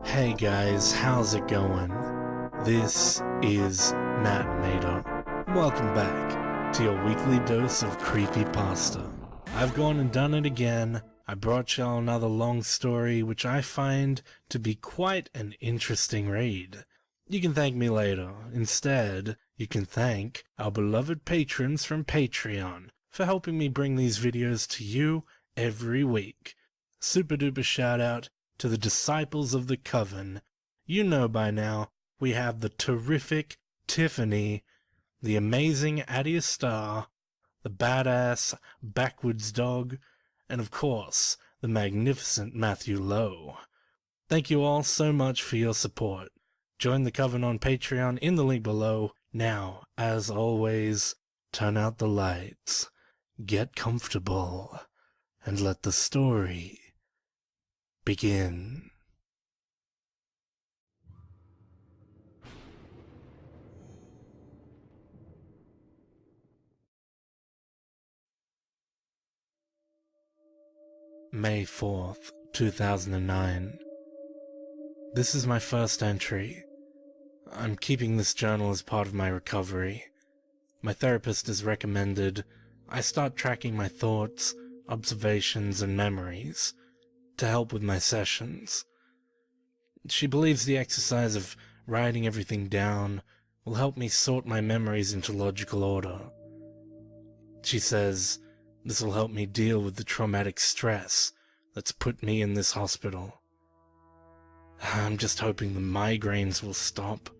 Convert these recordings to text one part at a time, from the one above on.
Hey guys, how's it going? This is Matt Nader. Welcome back to your weekly dose of Creepypasta. I've gone and done it again. I brought y'all another long story which I find to be quite an interesting read. You can thank me later. Instead, you can thank our beloved patrons from Patreon for helping me bring these videos to you every week. Super duper shout out to the Disciples of the Coven. You know by now, we have the terrific Tiffany, the amazing Adia Star, the badass Backwards Dog, and of course, the magnificent Matthew Lowe. Thank you all so much for your support. Join the Coven on Patreon in the link below. Now, as always, turn out the lights, get comfortable, and let the story begin. May 4th, 2009. This is my first entry. I'm keeping this journal as part of my recovery. My therapist has recommended I start tracking my thoughts, observations, and memories to help with my sessions. She believes the exercise of writing everything down will help me sort my memories into logical order. She says this will help me deal with the traumatic stress that's put me in this hospital. I'm just hoping the migraines will stop.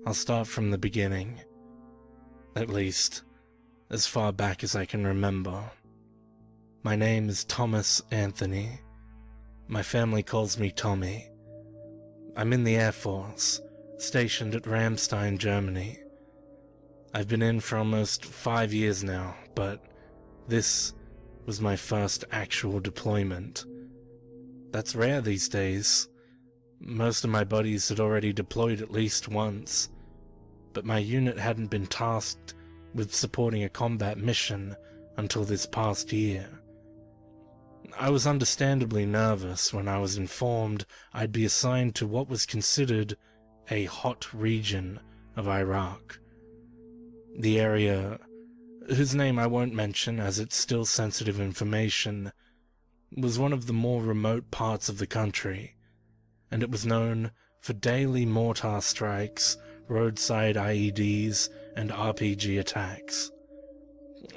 I'll start from the beginning. At least, as far back as I can remember. My name is Thomas Anthony. My family calls me Tommy. I'm in the Air Force, stationed at Ramstein, Germany. I've been in for almost 5 years now, but this was my first actual deployment. That's rare these days. Most of my buddies had already deployed at least once, but my unit hadn't been tasked with supporting a combat mission until this past year. I was understandably nervous when I was informed I'd be assigned to what was considered a hot region of Iraq. The area, whose name I won't mention as it's still sensitive information, was one of the more remote parts of the country, and it was known for daily mortar strikes, roadside IEDs, and RPG attacks.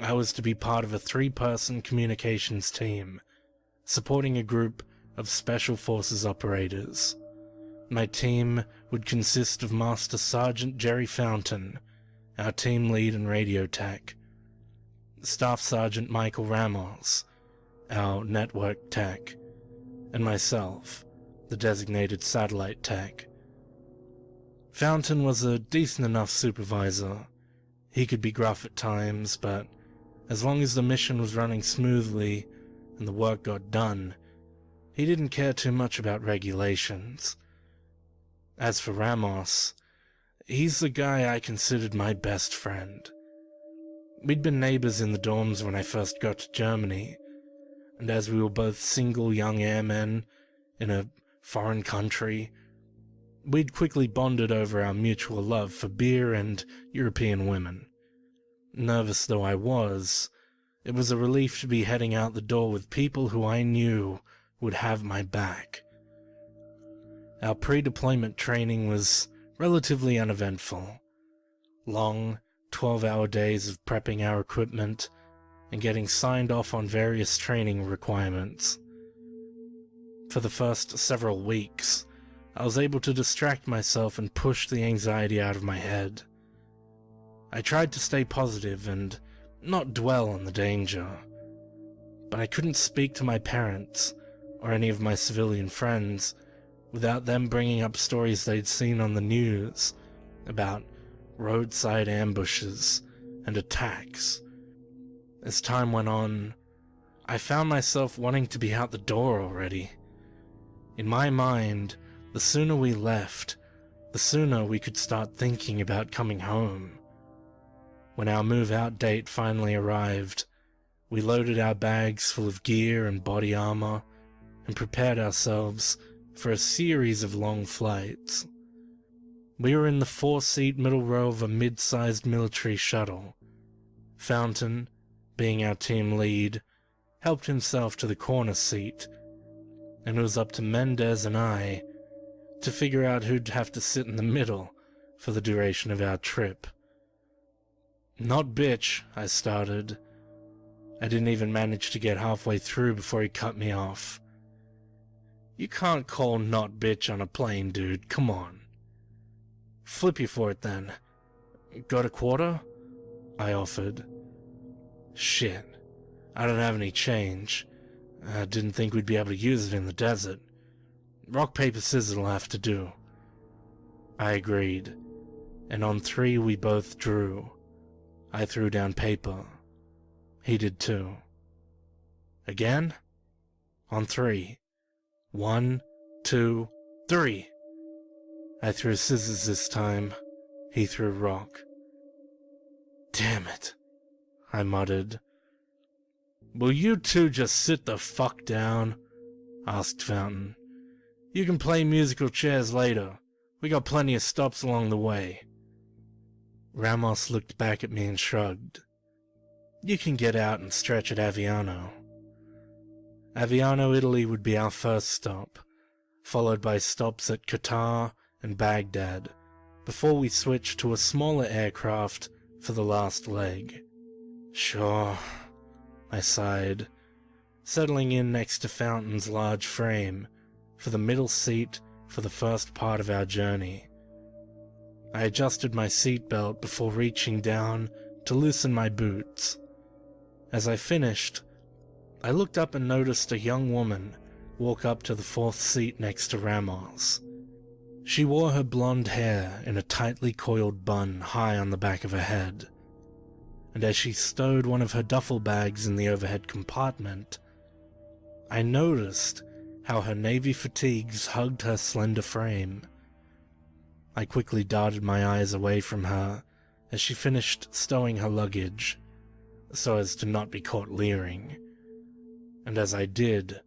I was to be part of a 3-person communications team, supporting a group of Special Forces operators. My team would consist of Master Sergeant Jerry Fountain, our team lead and radio tech, Staff Sergeant Michael Ramos, our network tech, and myself, the designated satellite tech. Fountain was a decent enough supervisor. He could be gruff at times, but as long as the mission was running smoothly and the work got done, he didn't care too much about regulations. As for Ramos, he's the guy I considered my best friend. We'd been neighbors in the dorms when I first got to Germany, and as we were both single young airmen in a foreign country, we'd quickly bonded over our mutual love for beer and European women. Nervous though I was, it was a relief to be heading out the door with people who I knew would have my back. Our pre-deployment training was relatively uneventful. Long, 12-hour days of prepping our equipment and getting signed off on various training requirements. For the first several weeks, I was able to distract myself and push the anxiety out of my head. I tried to stay positive and not dwell on the danger, but I couldn't speak to my parents or any of my civilian friends without them bringing up stories they'd seen on the news about roadside ambushes and attacks. As time went on, I found myself wanting to be out the door already. In my mind, the sooner we left, the sooner we could start thinking about coming home. When our move-out date finally arrived, we loaded our bags full of gear and body armor and prepared ourselves for a series of long flights. We were in the 4-seat middle row of a mid-sized military shuttle. Fountain, being our team lead, helped himself to the corner seat, and it was up to Mendez and I to figure out who'd have to sit in the middle for the duration of our trip. "Not bitch," I started. I didn't even manage to get halfway through before he cut me off. "You can't call not bitch on a plane, dude, come on." "Flip you for it then. Got a quarter?" I offered. "Shit, I don't have any change. I didn't think we'd be able to use it in the desert. Rock, paper, scissors will have to do." I agreed, and on 3 we both drew. I threw down paper. He did too. Again? On 3. 1, 2, 3. I threw scissors this time. He threw rock. "Damn it," I muttered. "Will you two just sit the fuck down?" asked Fountain. "You can play musical chairs later. We got plenty of stops along the way." Ramos looked back at me and shrugged. "You can get out and stretch at Aviano." Aviano, Italy would be our first stop, followed by stops at Qatar and Baghdad, before we switched to a smaller aircraft for the last leg. "Sure," I sighed, settling in next to Fountain's large frame for the middle seat for the first part of our journey. I adjusted my seatbelt before reaching down to loosen my boots. As I finished, I looked up and noticed a young woman walk up to the 4th seat next to Ramos. She wore her blonde hair in a tightly coiled bun high on the back of her head, and as she stowed one of her duffel bags in the overhead compartment, I noticed how her navy fatigues hugged her slender frame. I quickly darted my eyes away from her as she finished stowing her luggage, so as to not be caught leering, and as I did,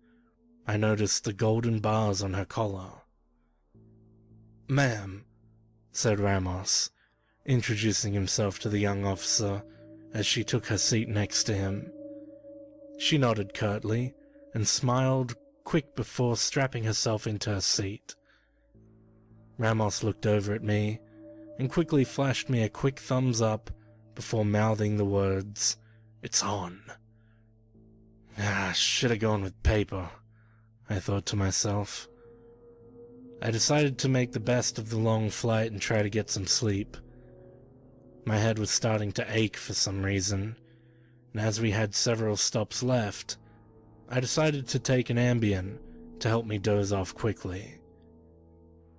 I noticed the golden bars on her collar. "Ma'am," said Ramos, introducing himself to the young officer as she took her seat next to him. She nodded curtly and smiled quick before strapping herself into her seat. Ramos looked over at me and quickly flashed me a quick thumbs up before mouthing the words, "It's on." Should have gone with paper, I thought to myself. I decided to make the best of the long flight and try to get some sleep. My head was starting to ache for some reason, and as we had several stops left, I decided to take an Ambien to help me doze off quickly.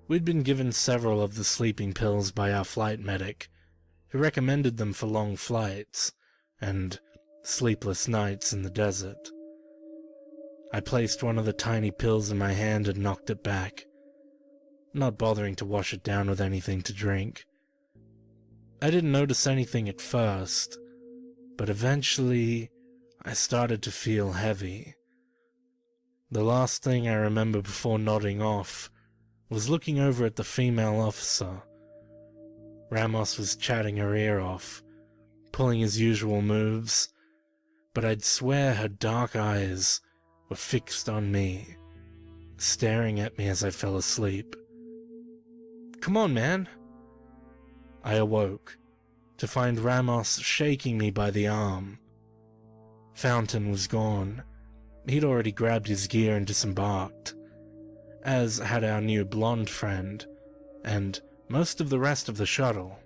We'd been given several of the sleeping pills by our flight medic, who recommended them for long flights and sleepless nights in the desert. I placed one of the tiny pills in my hand and knocked it back, not bothering to wash it down with anything to drink. I didn't notice anything at first, but eventually I started to feel heavy. The last thing I remember before nodding off was looking over at the female officer. Ramos was chatting her ear off, pulling his usual moves, but I'd swear her dark eyes were fixed on me, staring at me as I fell asleep. "Come on, man." I awoke, to find Ramos shaking me by the arm. Fountain was gone. He'd already grabbed his gear and disembarked, as had our new blonde friend, and most of the rest of the shuttle.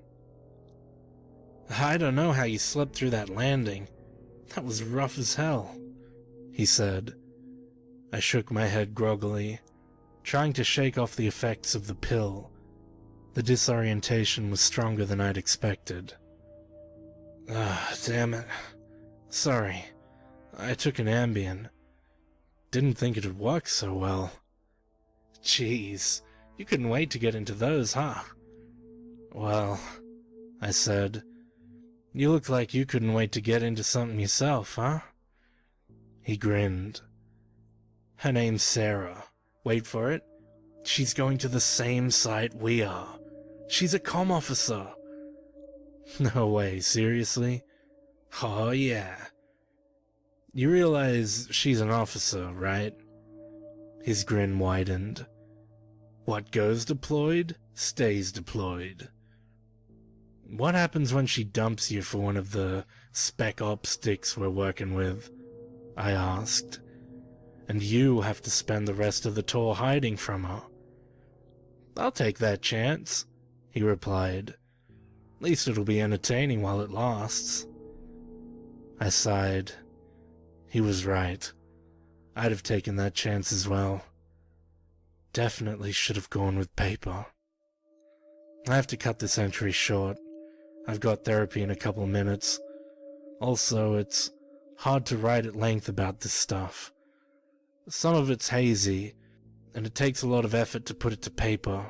"I don't know how you slept through that landing. That was rough as hell," he said. I shook my head groggily, trying to shake off the effects of the pill. The disorientation was stronger than I'd expected. Damn it. Sorry. I took an Ambien. Didn't think it'd work so well." "Jeez, you couldn't wait to get into those, huh?" "Well," I said, "you look like you couldn't wait to get into something yourself, huh?" He grinned. "Her name's Sarah. Wait for it. She's going to the same site we are. She's a comm officer. No way, seriously? Oh yeah. You realize she's an officer, right? His grin widened. What goes deployed, stays deployed. What happens when she dumps you for one of the spec op sticks we're working with? I asked. And you have to spend the rest of the tour hiding from her. I'll take that chance, he replied. At least it'll be entertaining while it lasts. I sighed. He was right. I'd have taken that chance as well. Definitely should have gone with paper. I have to cut this entry short. I've got therapy in a couple minutes. Also, it's hard to write at length about this stuff. Some of it's hazy, and it takes a lot of effort to put it to paper.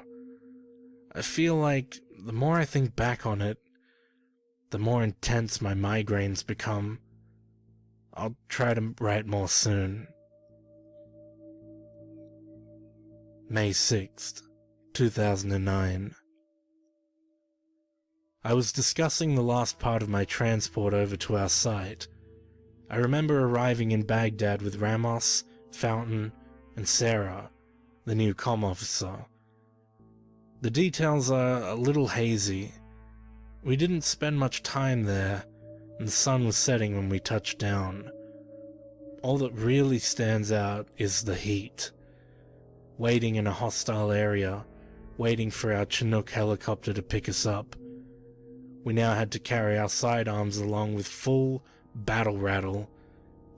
I feel like the more I think back on it, the more intense my migraines become. I'll try to write more soon. May 6th, 2009. I was discussing the last part of my transport over to our site. I remember arriving in Baghdad with Ramos, Fountain, and Sarah, the new comm officer. The details are a little hazy. We didn't spend much time there, and the sun was setting when we touched down. All that really stands out is the heat. Waiting in a hostile area, waiting for our Chinook helicopter to pick us up. We now had to carry our sidearms along with full battle rattle,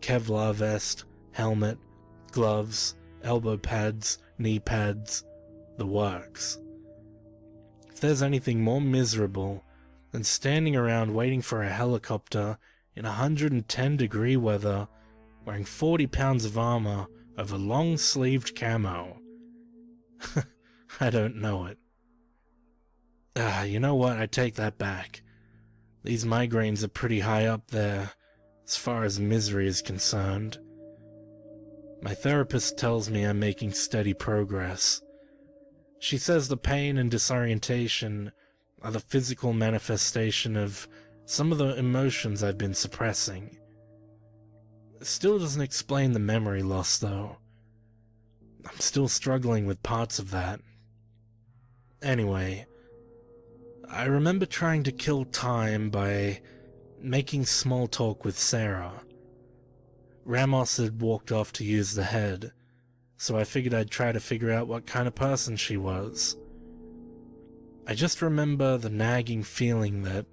Kevlar vest, helmet, gloves, elbow pads, knee pads, the works. If there's anything more miserable than standing around waiting for a helicopter in 110-degree weather, wearing 40 pounds of armor over long-sleeved camo, I don't know it. You know what? I take that back. These migraines are pretty high up there, as far as misery is concerned. My therapist tells me I'm making steady progress. She says the pain and disorientation are the physical manifestation of some of the emotions I've been suppressing. It still doesn't explain the memory loss, though. I'm still struggling with parts of that. Anyway, I remember trying to kill time by making small talk with Sarah. Ramos had walked off to use the head, so I figured I'd try to figure out what kind of person she was. I just remember the nagging feeling that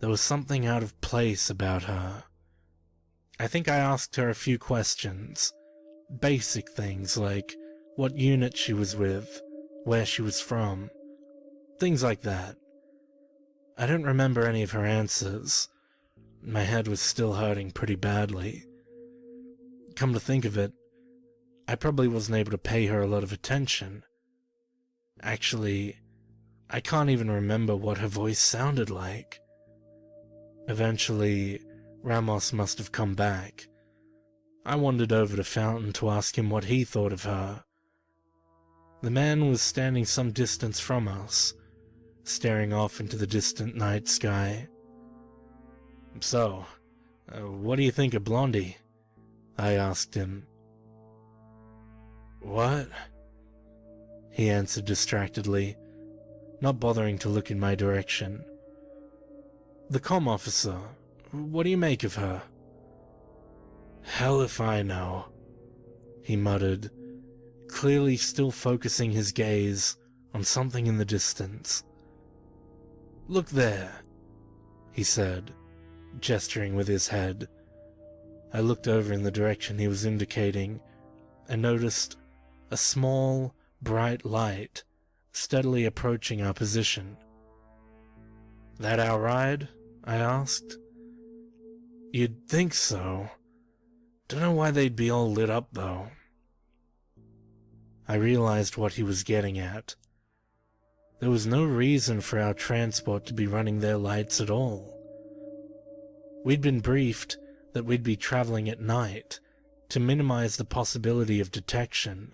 there was something out of place about her. I think I asked her a few questions. Basic things like what unit she was with, where she was from, things like that. I don't remember any of her answers. My head was still hurting pretty badly. Come to think of it, I probably wasn't able to pay her a lot of attention. Actually, I can't even remember what her voice sounded like. Eventually, Ramos must have come back. I wandered over to Fountain to ask him what he thought of her. The man was standing some distance from us, staring off into the distant night sky. So, what do you think of Blondie? I asked him. What? He answered distractedly, not bothering to look in my direction. The comm officer, what do you make of her? Hell if I know, he muttered, clearly still focusing his gaze on something in the distance. Look there, he said, gesturing with his head. I looked over in the direction he was indicating and noticed a small, bright light steadily approaching our position. That our ride? I asked. You'd think so. Dunno why they'd be all lit up, though. I realized what he was getting at. There was no reason for our transport to be running their lights at all. We'd been briefed that we'd be traveling at night to minimize the possibility of detection.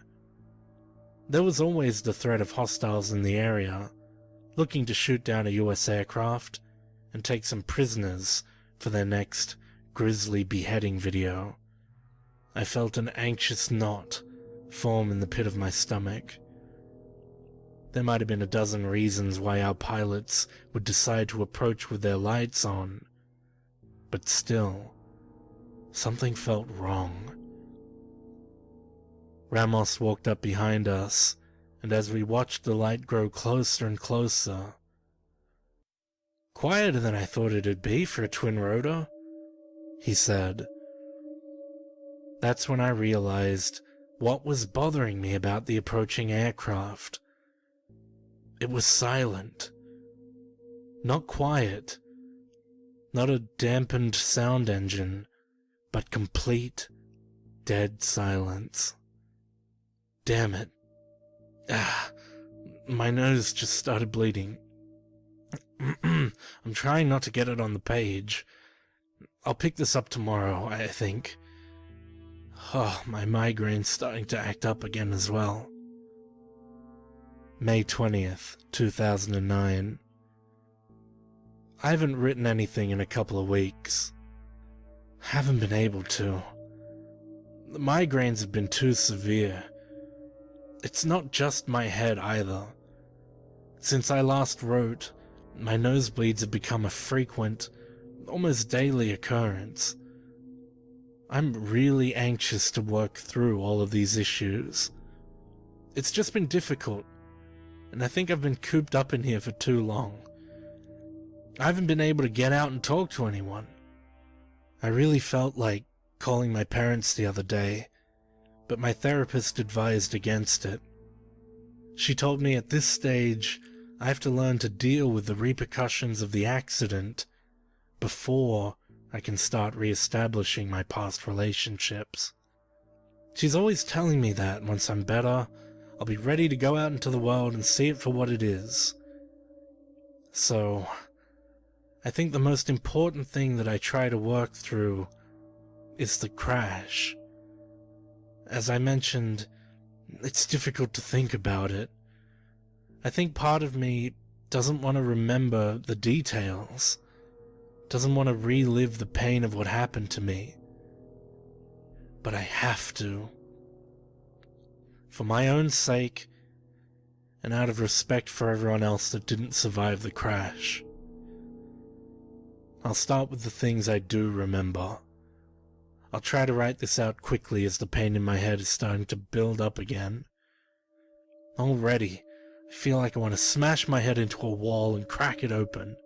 There was always the threat of hostiles in the area, looking to shoot down a US aircraft and take some prisoners for their next grisly beheading video. I felt an anxious knot form in the pit of my stomach. There might have been a dozen reasons why our pilots would decide to approach with their lights on, but still, something felt wrong. Ramos walked up behind us, and as we watched the light grow closer and closer, "Quieter than I thought it'd be for a twin-rotor," he said. That's when I realized what was bothering me about the approaching aircraft. It was silent. Not quiet. Not a dampened sound engine, but complete, dead silence. Damn it. My nose just started bleeding. I'm trying not to get it on the page. I'll pick this up tomorrow, I think. Oh, my migraine's starting to act up again as well. May 20th, 2009. I haven't written anything in a couple of weeks. Haven't been able to. The migraines have been too severe. It's not just my head either. Since I last wrote, my nosebleeds have become a frequent, almost daily occurrence. I'm really anxious to work through all of these issues. It's just been difficult, and I think I've been cooped up in here for too long. I haven't been able to get out and talk to anyone. I really felt like calling my parents the other day, but my therapist advised against it. She told me at this stage I have to learn to deal with the repercussions of the accident before I can start re-establishing my past relationships. She's always telling me that once I'm better, I'll be ready to go out into the world and see it for what it is. So, I think the most important thing that I try to work through is the crash. As I mentioned, it's difficult to think about it. I think part of me doesn't want to remember the details, doesn't want to relive the pain of what happened to me. But I have to. For my own sake, and out of respect for everyone else that didn't survive the crash. I'll start with the things I do remember. I'll try to write this out quickly as the pain in my head is starting to build up again. Already, I feel like I want to smash my head into a wall and crack it open.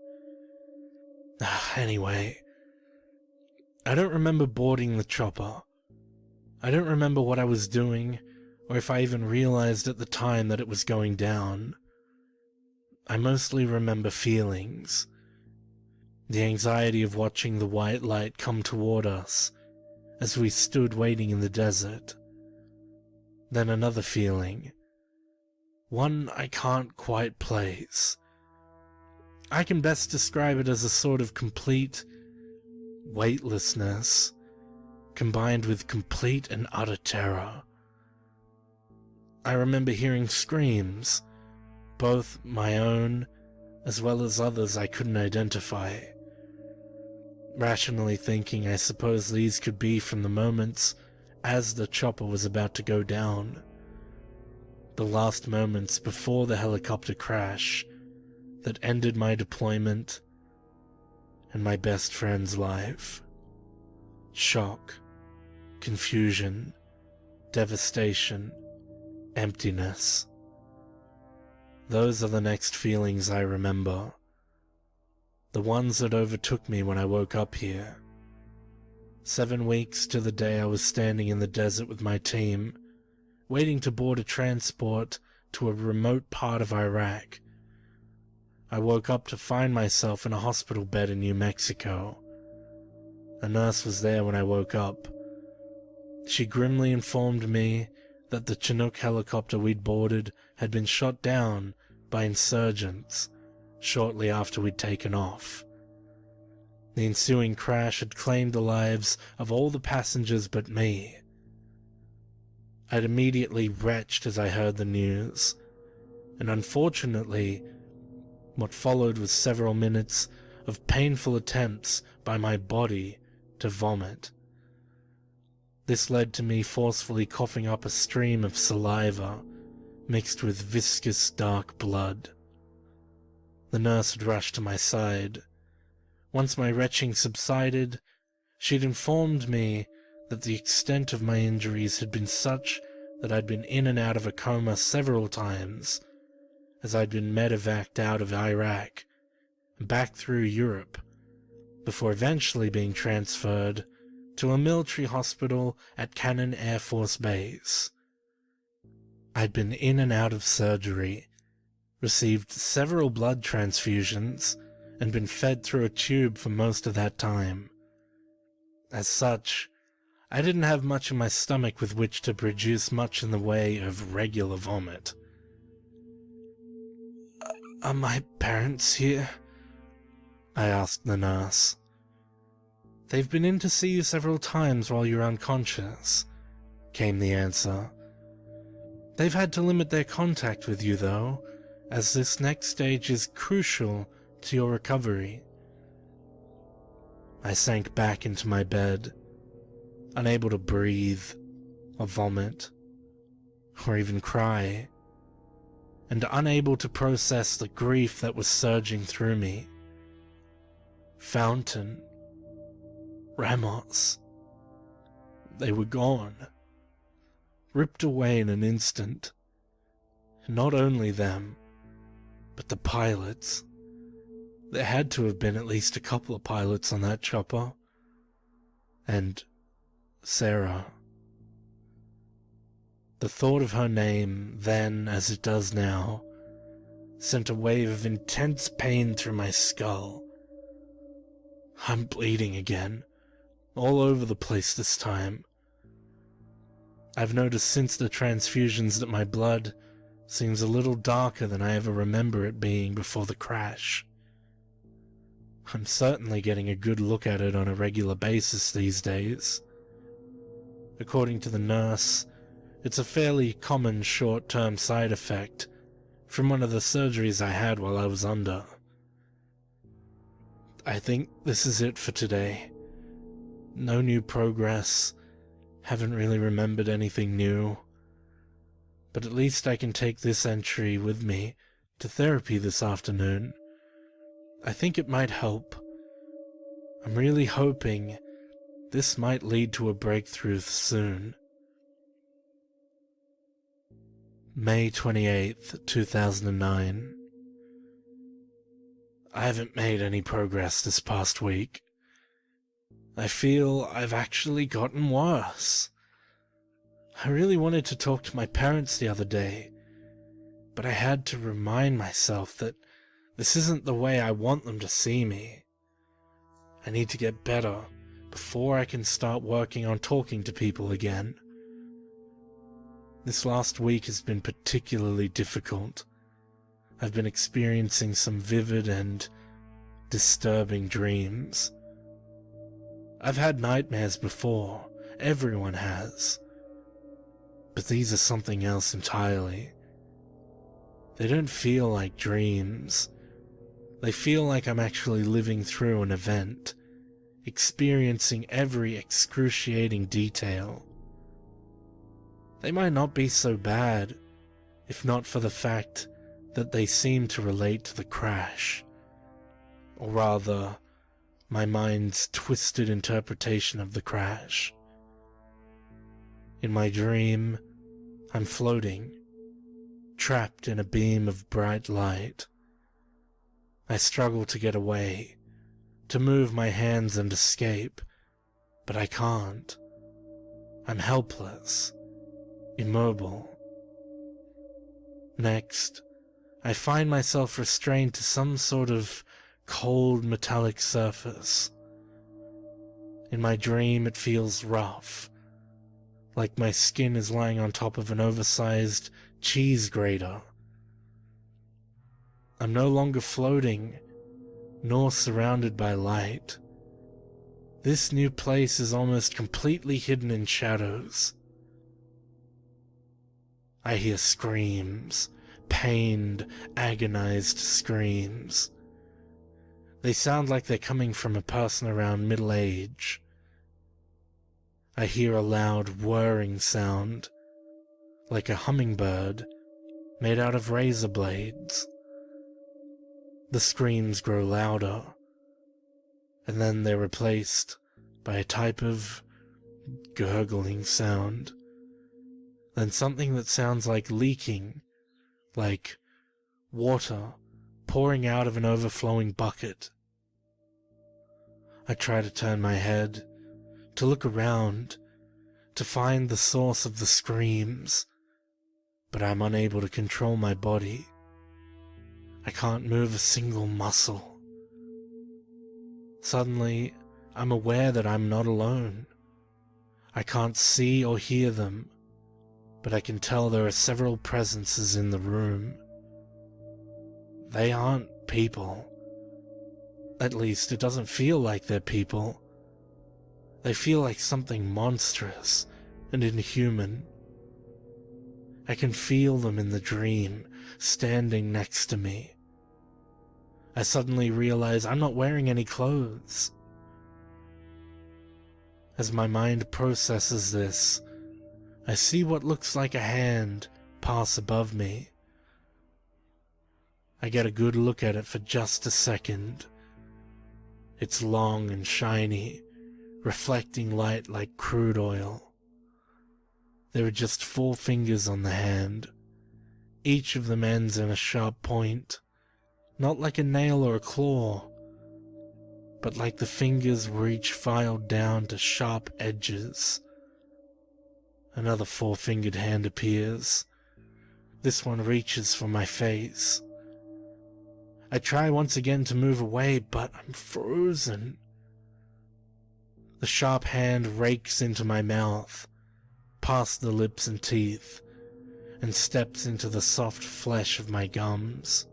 Anyway, I don't remember boarding the chopper. I don't remember what I was doing, or if I even realized at the time that it was going down. I mostly remember feelings. The anxiety of watching the white light come toward us as we stood waiting in the desert. Then another feeling. One I can't quite place. I can best describe it as a sort of complete weightlessness, combined with complete and utter terror. I remember hearing screams, both my own as well as others I couldn't identify. Rationally thinking, I suppose these could be from the moments as the chopper was about to go down. The last moments before the helicopter crash that ended my deployment and my best friend's life. Shock, confusion, devastation, emptiness. Those are the next feelings I remember. The ones that overtook me when I woke up here. 7 weeks to the day I was standing in the desert with my team, waiting to board a transport to a remote part of Iraq. I woke up to find myself in a hospital bed in New Mexico. A nurse was there when I woke up. She grimly informed me that the Chinook helicopter we'd boarded had been shot down by insurgents shortly after we'd taken off. The ensuing crash had claimed the lives of all the passengers but me. I'd immediately retched as I heard the news, and unfortunately, what followed was several minutes of painful attempts by my body to vomit. This led to me forcefully coughing up a stream of saliva mixed with viscous dark blood. The nurse had rushed to my side. Once my retching subsided, she'd informed me that the extent of my injuries had been such that I'd been in and out of a coma several times, as I'd been medevaced out of Iraq and back through Europe, before eventually being transferred to a military hospital at Cannon Air Force Base. I'd been in and out of surgery, received several blood transfusions, and been fed through a tube for most of that time. As such, I didn't have much in my stomach with which to produce much in the way of regular vomit. "Are my parents here?" I asked the nurse. "They've been in to see you several times while you were unconscious," came the answer. "They've had to limit their contact with you, though, as this next stage is crucial to your recovery." I sank back into my bed, unable to breathe, or vomit, or even cry, and unable to process the grief that was surging through me. Fountain, Ramos, they were gone, ripped away in an instant. And not only them, but the pilots. There had to have been at least a couple of pilots on that chopper. And Sarah. The thought of her name, then as it does now, sent a wave of intense pain through my skull. I'm bleeding again, all over the place this time. I've noticed since the transfusions that my blood seems a little darker than I ever remember it being before the crash. I'm certainly getting a good look at it on a regular basis these days. According to the nurse, it's a fairly common short-term side effect from one of the surgeries I had while I was under. I think this is it for today. No new progress, haven't really remembered anything new. But at least I can take this entry with me to therapy this afternoon. I think it might help. I'm really hoping this might lead to a breakthrough soon. May 28th, 2009. I haven't made any progress this past week. I feel I've actually gotten worse. I really wanted to talk to my parents the other day, but I had to remind myself that this isn't the way I want them to see me. I need to get better before I can start working on talking to people again. This last week has been particularly difficult. I've been experiencing some vivid and disturbing dreams. I've had nightmares before, everyone has. But these are something else entirely. They don't feel like dreams. They feel like I'm actually living through an event, experiencing every excruciating detail. They might not be so bad, if not for the fact that they seem to relate to the crash. Or rather, my mind's twisted interpretation of the crash. In my dream, I'm floating, trapped in a beam of bright light. I struggle to get away, to move my hands and escape, but I can't. I'm helpless, immobile. Next, I find myself restrained to some sort of cold metallic surface. In my dream, it feels rough, like my skin is lying on top of an oversized cheese grater. I'm no longer floating, nor surrounded by light. This new place is almost completely hidden in shadows. I hear screams, pained, agonized screams. They sound like they're coming from a person around middle age. I hear a loud whirring sound, like a hummingbird made out of razor blades. The screams grow louder, and then they're replaced by a type of gurgling sound. Then something that sounds like leaking, like water pouring out of an overflowing bucket. I try to turn my head, to look around, to find the source of the screams, but I'm unable to control my body. I can't move a single muscle. Suddenly, I'm aware that I'm not alone. I can't see or hear them, but I can tell there are several presences in the room. They aren't people. At least, it doesn't feel like they're people. They feel like something monstrous and inhuman. I can feel them in the dream, standing next to me. I suddenly realize I'm not wearing any clothes. As my mind processes this, I see what looks like a hand pass above me. I get a good look at it for just a second. It's long and shiny, reflecting light like crude oil. There are just 4 fingers on the hand. Each of them ends in a sharp point, not like a nail or a claw, but like the fingers were each filed down to sharp edges. Another 4-fingered hand appears. This one reaches for my face. I try once again to move away, but I'm frozen. The sharp hand rakes into my mouth, past the lips and teeth, and steps into the soft flesh of my gums.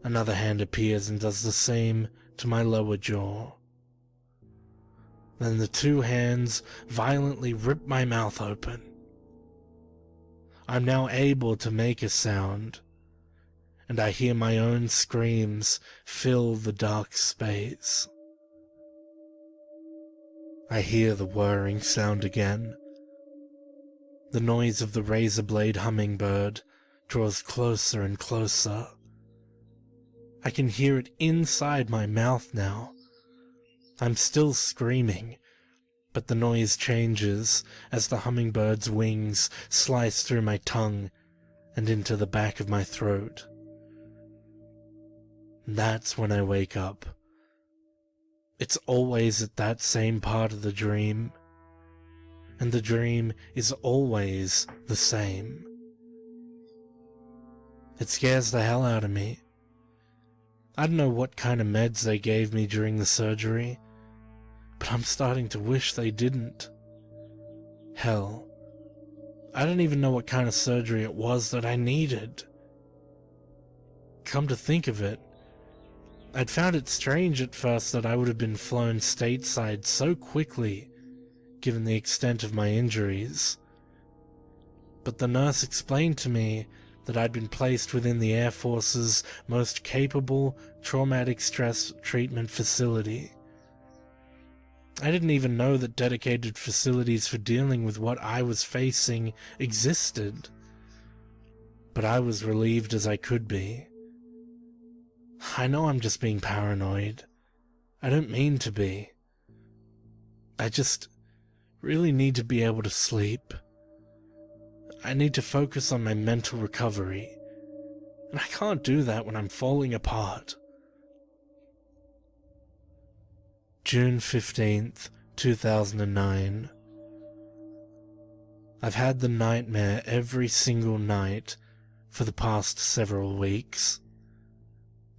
Another hand appears and does the same to my lower jaw. Then the 2 hands violently rip my mouth open. I'm now able to make a sound, and I hear my own screams fill the dark space. I hear the whirring sound again. The noise of the razor blade hummingbird draws closer and closer. I can hear it inside my mouth now. I'm still screaming, but the noise changes as the hummingbird's wings slice through my tongue and into the back of my throat. That's when I wake up. It's always at that same part of the dream, and the dream is always the same. It scares the hell out of me. I don't know what kind of meds they gave me during the surgery, but I'm starting to wish they didn't. Hell, I don't even know what kind of surgery it was that I needed. Come to think of it, I'd found it strange at first that I would have been flown stateside so quickly, given the extent of my injuries. But the nurse explained to me that I'd been placed within the Air Force's most capable traumatic stress treatment facility. I didn't even know that dedicated facilities for dealing with what I was facing existed. But I was relieved as I could be. I know I'm just being paranoid. I don't mean to be. I just really need to be able to sleep. I need to focus on my mental recovery, and I can't do that when I'm falling apart. June 15th, 2009. I've had the nightmare every single night for the past several weeks.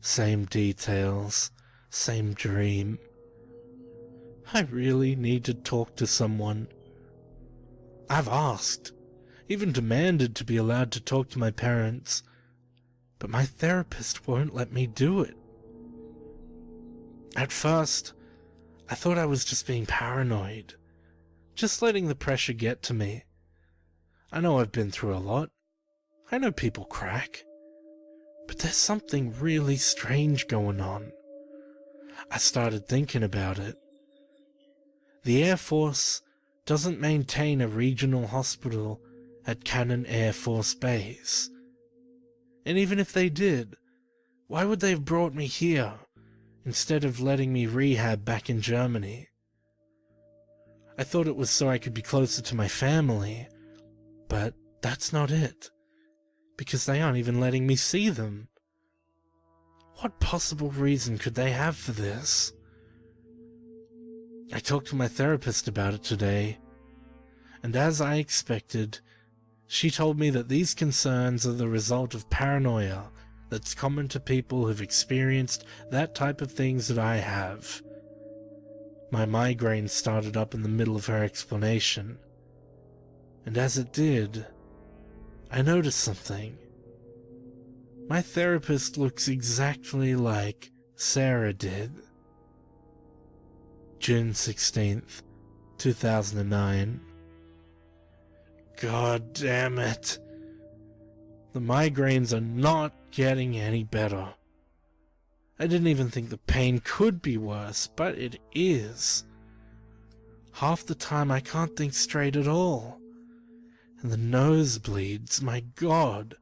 Same details, same dream. I really need to talk to someone. I've asked, even demanded to be allowed to talk to my parents, but my therapist won't let me do it. At first, I thought I was just being paranoid, just letting the pressure get to me. I know I've been through a lot. I know people crack. But there's something really strange going on. I started thinking about it. The Air Force doesn't maintain a regional hospital at Cannon Air Force Base. And even if they did, why would they have brought me here instead of letting me rehab back in Germany? I thought it was so I could be closer to my family, but that's not it, because they aren't even letting me see them. What possible reason could they have for this? I talked to my therapist about it today, and as I expected, she told me that these concerns are the result of paranoia that's common to people who've experienced that type of things that I have. My migraine started up in the middle of her explanation, and as it did, I noticed something. My therapist looks exactly like Sarah did. June 16th, 2009. God damn it. The migraines are not getting any better. I didn't even think the pain could be worse, but it is. Half the time I can't think straight at all. And the nosebleeds, my God.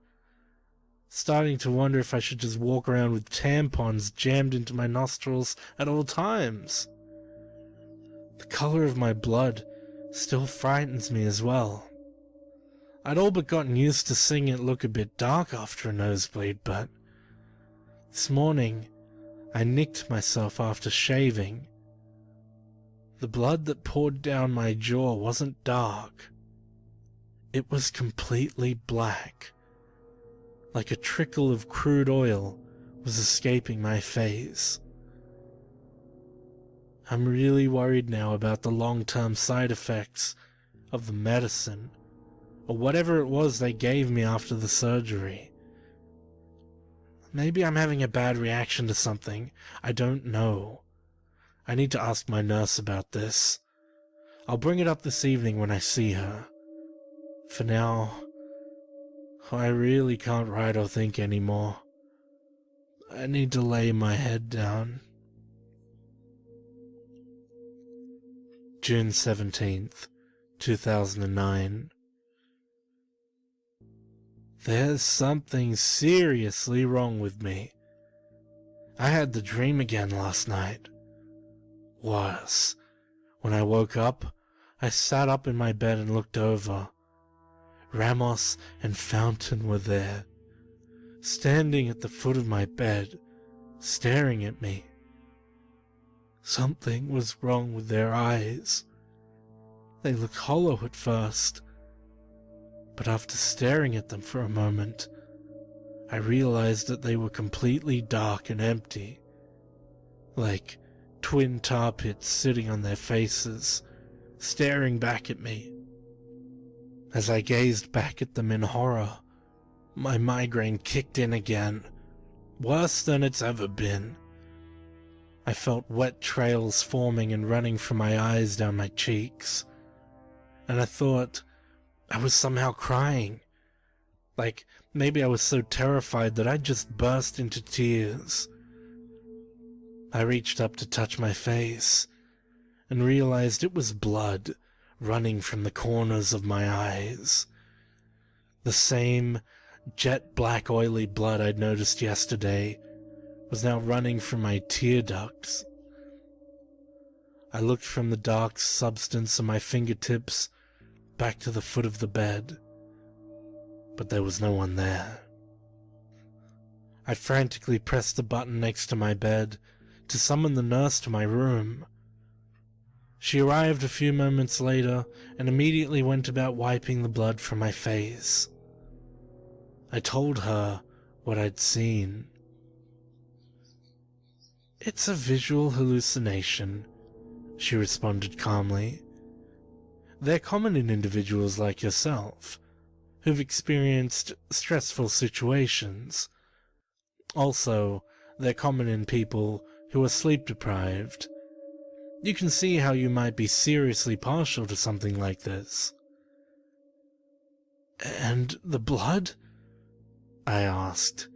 Starting to wonder if I should just walk around with tampons jammed into my nostrils at all times. The color of my blood still frightens me as well. I'd all but gotten used to seeing it look a bit dark after a nosebleed, but this morning I nicked myself after shaving. The blood that poured down my jaw wasn't dark. It was completely black. Like a trickle of crude oil was escaping my face. I'm really worried now about the long-term side effects of the medicine, or whatever it was they gave me after the surgery. Maybe I'm having a bad reaction to something. I don't know. I need to ask my nurse about this. I'll bring it up this evening when I see her. For now, I really can't write or think anymore. I need to lay my head down. June 17th, 2009. There's something seriously wrong with me. I had the dream again last night. Worse. When I woke up, I sat up in my bed and looked over. Ramos and Fountain were there, standing at the foot of my bed, staring at me. Something was wrong with their eyes. They looked hollow at first, but after staring at them for a moment, I realized that they were completely dark and empty, like twin tar pits sitting on their faces, staring back at me. As I gazed back at them in horror, my migraine kicked in again, worse than it's ever been. I felt wet trails forming and running from my eyes down my cheeks, and I thought I was somehow crying. Like maybe I was so terrified that I'd just burst into tears. I reached up to touch my face, and realized it was blood running from the corners of my eyes. The same jet black oily blood I'd noticed yesterday was now running from my tear ducts. I looked from the dark substance on my fingertips back to the foot of the bed, but there was no one there. I frantically pressed the button next to my bed to summon the nurse to my room. She arrived a few moments later and immediately went about wiping the blood from my face. I told her what I'd seen. "It's a visual hallucination," she responded calmly. "They're common in individuals like yourself, who've experienced stressful situations. Also, they're common in people who are sleep-deprived. You can see how you might be seriously partial to something like this." And the blood? I asked,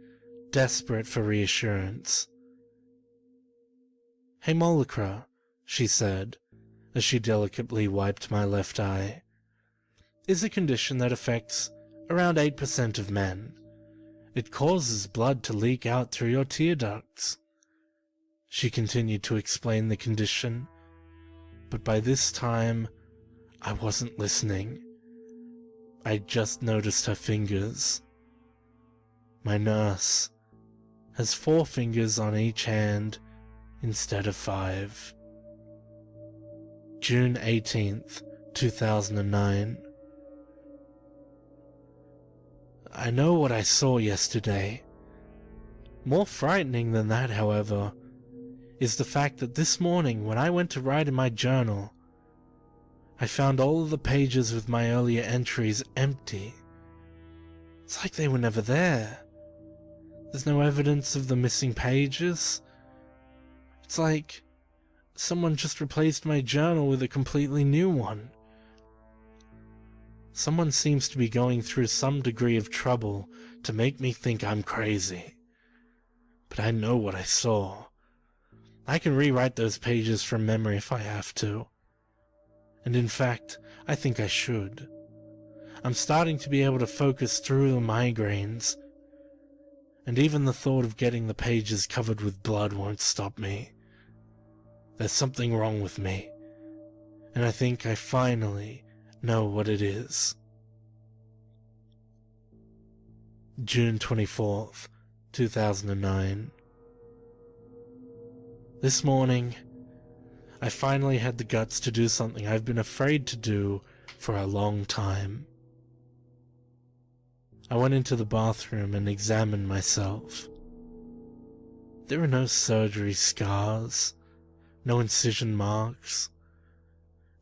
desperate for reassurance. Hemolacra, she said, as she delicately wiped my left eye, is a condition that affects around 8% of men. It causes blood to leak out through your tear ducts. She continued to explain the condition, but by this time, I wasn't listening. I just noticed her fingers. My nurse has 4 fingers on each hand instead of 5. June 18th, 2009. I know what I saw yesterday. More frightening than that, however, is the fact that this morning when I went to write in my journal, I found all of the pages with my earlier entries empty. It's like they were never there. There's no evidence of the missing pages. It's like someone just replaced my journal with a completely new one. Someone seems to be going through some degree of trouble to make me think I'm crazy. But I know what I saw. I can rewrite those pages from memory if I have to. And in fact, I think I should. I'm starting to be able to focus through the migraines, and even the thought of getting the pages covered with blood won't stop me. There's something wrong with me, and I think I finally know what it is. June 24th, 2009. This morning, I finally had the guts to do something I've been afraid to do for a long time. I went into the bathroom and examined myself. There are no surgery scars, no incision marks,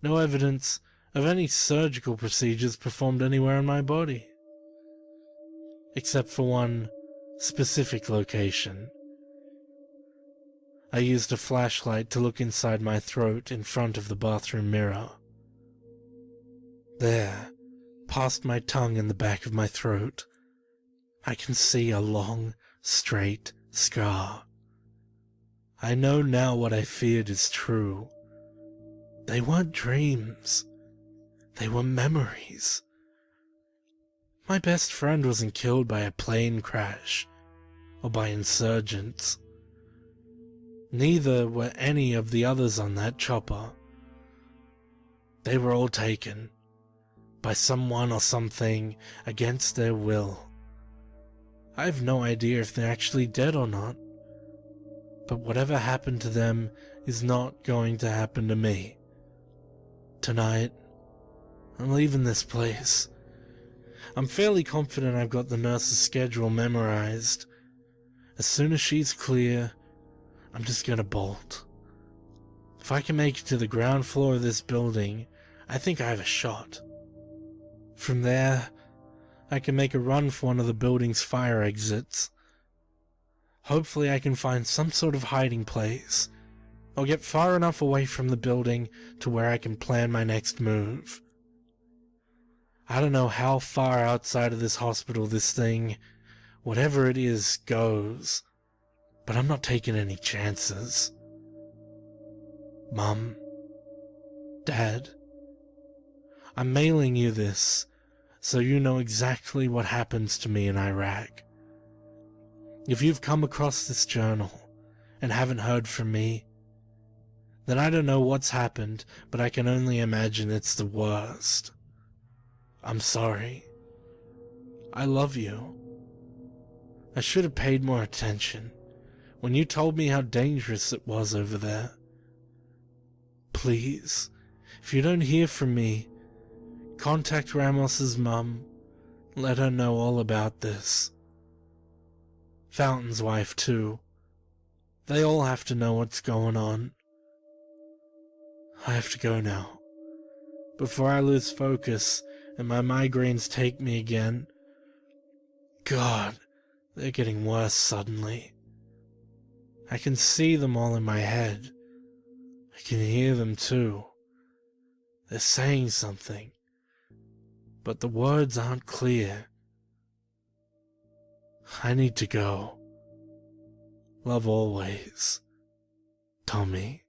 no evidence of any surgical procedures performed anywhere in my body, except for one specific location. I used a flashlight to look inside my throat in front of the bathroom mirror. There, past my tongue and the back of my throat, I can see a long, straight scar. I know now what I feared is true. They weren't dreams. They were memories. My best friend wasn't killed by a plane crash or by insurgents. Neither were any of the others on that chopper. They were all taken by someone or something against their will. I have no idea if they're actually dead or not, but whatever happened to them is not going to happen to me. Tonight, I'm leaving this place. I'm fairly confident I've got the nurse's schedule memorized. As soon as she's clear, I'm just gonna bolt. If I can make it to the ground floor of this building, I think I have a shot. From there, I can make a run for one of the building's fire exits. Hopefully I can find some sort of hiding place, or get far enough away from the building to where I can plan my next move. I don't know how far outside of this hospital this thing, whatever it is, goes, but I'm not taking any chances. Mum, Dad, I'm mailing you this so you know exactly what happens to me in Iraq. If you've come across this journal and haven't heard from me, then I don't know what's happened, but I can only imagine it's the worst. I'm sorry. I love you. I should have paid more attention when you told me how dangerous it was over there. Please, if you don't hear from me, contact Ramos's mum. Let her know all about this. Fountain's wife, too. They all have to know what's going on. I have to go now, before I lose focus and my migraines take me again. God, they're getting worse suddenly. I can see them all in my head. I can hear them too. They're saying something, but the words aren't clear. I need to go. Love always, Tommy.